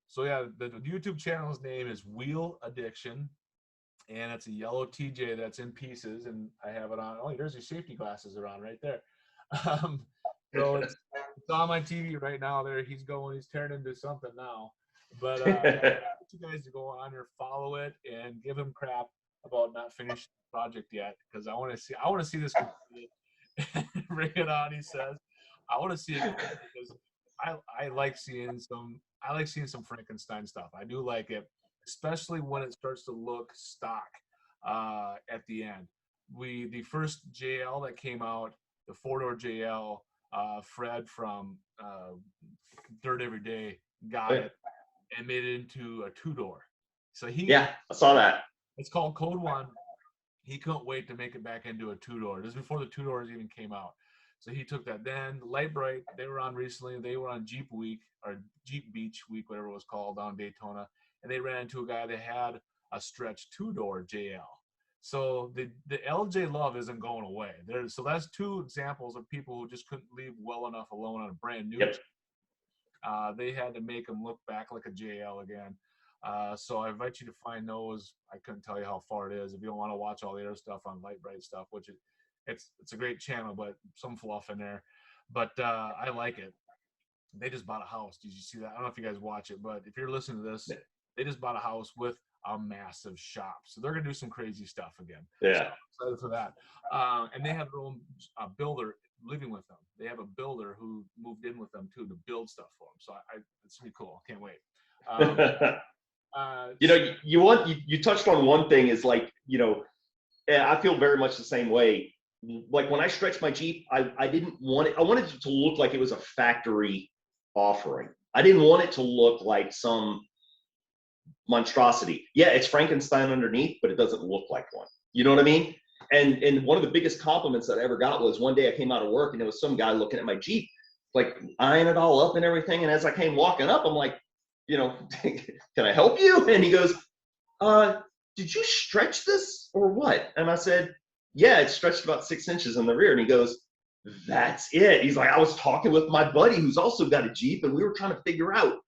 So yeah, the YouTube channel's name is Wheel Addiction, and it's a yellow TJ that's in pieces, and I have it on. Oh, there's your safety glasses are on right there. So it's on my TV right now. There he's going. He's turning into something now. But I want you guys to go on there, follow it, and give him crap about not finishing the project yet, because I want to see this completed. Bring it on, he says. I want to see it because I like seeing some Frankenstein stuff. I do like it, especially when it starts to look stock at the end. The first JL that came out, the 4-door JL, Fred from Dirt Every Day got it and made it into a 2-door. So I saw that. It's called Code 1. He couldn't wait to make it back into a 2-door. This is before the 2-doors even came out. So he took that. Then Light Bright, they were on recently. They were on Jeep Week, or Jeep Beach Week, whatever it was called, down in Daytona. And they ran into a guy that had a stretch 2-door JL. So the LJ love isn't going away. So that's two examples of people who just couldn't leave well enough alone on a brand new. Yep. They had to make them look back like a JL again. So I invite you to find those. I couldn't tell you how far it is. If you don't want to watch all the other stuff on Light Bright stuff, which it's a great channel, but some fluff in there. But I like it. They just bought a house. Did you see that? I don't know if you guys watch it, but if you're listening to this, they just bought a house with a massive shop. So they're gonna do some crazy stuff again. Yeah. So I'm excited for that. And they have their own builder living with them. They have a builder who moved in with them too to build stuff for them. So it's gonna be cool. Can't wait. You know, you touched on one thing is like, you know, I feel very much the same way. Like when I stretched my Jeep, I didn't want it. I wanted it to look like it was a factory offering. I didn't want it to look like some monstrosity. Yeah, it's Frankenstein underneath, but it doesn't look like one. You know what I mean? And one of the biggest compliments that I ever got was one day I came out of work and there was some guy looking at my Jeep, like eyeing it all up and everything. And as I came walking up, I'm like, you know, can I help you? And he goes, did you stretch this or what? And I said, yeah, it's stretched about 6 inches in the rear. And he goes, that's it. He's like, I was talking with my buddy who's also got a Jeep and we were trying to figure out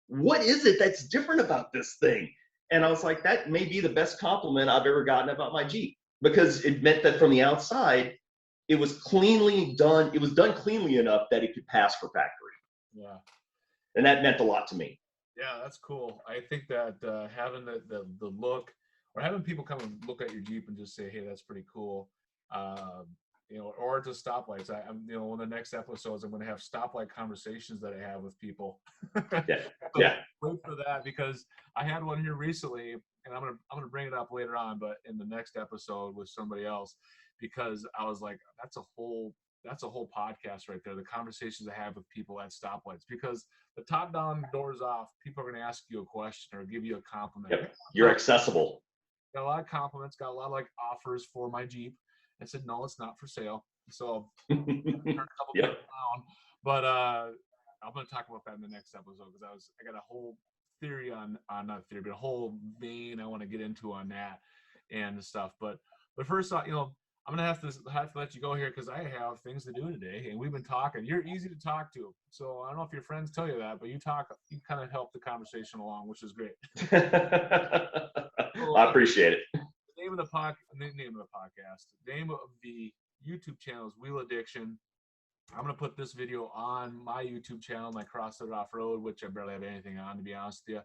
what is it that's different about this thing? And I was like, that may be the best compliment I've ever gotten about my Jeep, because it meant that from the outside, it was cleanly done. It was done cleanly enough that it could pass for factory. Yeah. And that meant a lot to me. Yeah, that's cool. I think that having the look, or having people come and look at your Jeep and just say, hey, that's pretty cool. You know, or at the stoplights. I'm, you know, one of the next episodes, I'm going to have stoplight conversations that I have with people. Yeah. So Yeah. wait for that, because I had one here recently, and I'm gonna bring it up later on, but in the next episode with somebody else, because I was like, that's a whole podcast right there. The conversations I have with people at stoplights, because the top down, doors off, people are going to ask you a question or give you a compliment. Yep. You're accessible. Got a lot of compliments, got a lot of like offers for my Jeep. I said, no, it's not for sale. So a couple Yep. down. But I'm going to talk about that in the next episode, because I got a whole theory on not theory, but a whole vein I want to get into on that and stuff. But first, you know, I'm gonna have to let you go here because I have things to do today, and we've been talking. You're easy to talk to, so I don't know if your friends tell you that, but you kind of help the conversation along, which is great. I appreciate it. The name of the podcast, the name of the YouTube channel is Wheel Addiction. I'm gonna put this video on my YouTube channel, my CrossFit Off Road, which I barely have anything on, to be honest with you.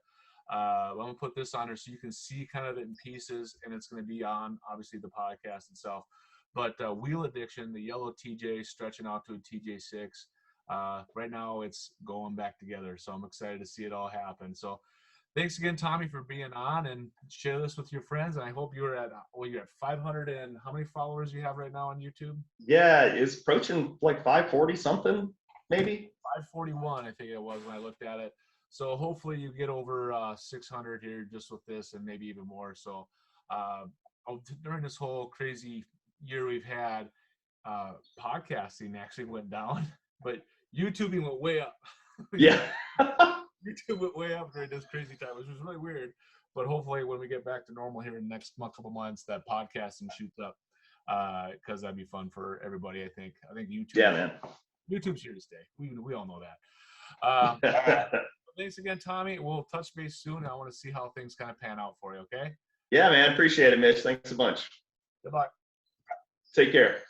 I'm gonna put this on there so you can see kind of it in pieces, and it's gonna be on obviously the podcast itself. But Wheel Addiction, the yellow TJ stretching out to a TJ6. Right now it's going back together, so I'm excited to see it all happen. So thanks again, Tommy, for being on, and share this with your friends. And I hope you're at 500 and how many followers you have right now on YouTube? Yeah, it's approaching like 540 something, maybe 541, I think it was when I looked at it. So hopefully you get over 600 here just with this, and maybe even more. So during this whole crazy year we've had, podcasting actually went down, but YouTubing went way up. Yeah. YouTube went way up during this crazy time, which was really weird. But hopefully when we get back to normal here in the next couple months, that podcasting shoots up, because that'd be fun for everybody. I think YouTube. Yeah, man. YouTube's here to stay. We all know that. Thanks again, Tommy. We'll touch base soon. I want to see how things kind of pan out for you. Okay. Yeah, man. Appreciate it, Mitch. Thanks a bunch. Good luck. Take care.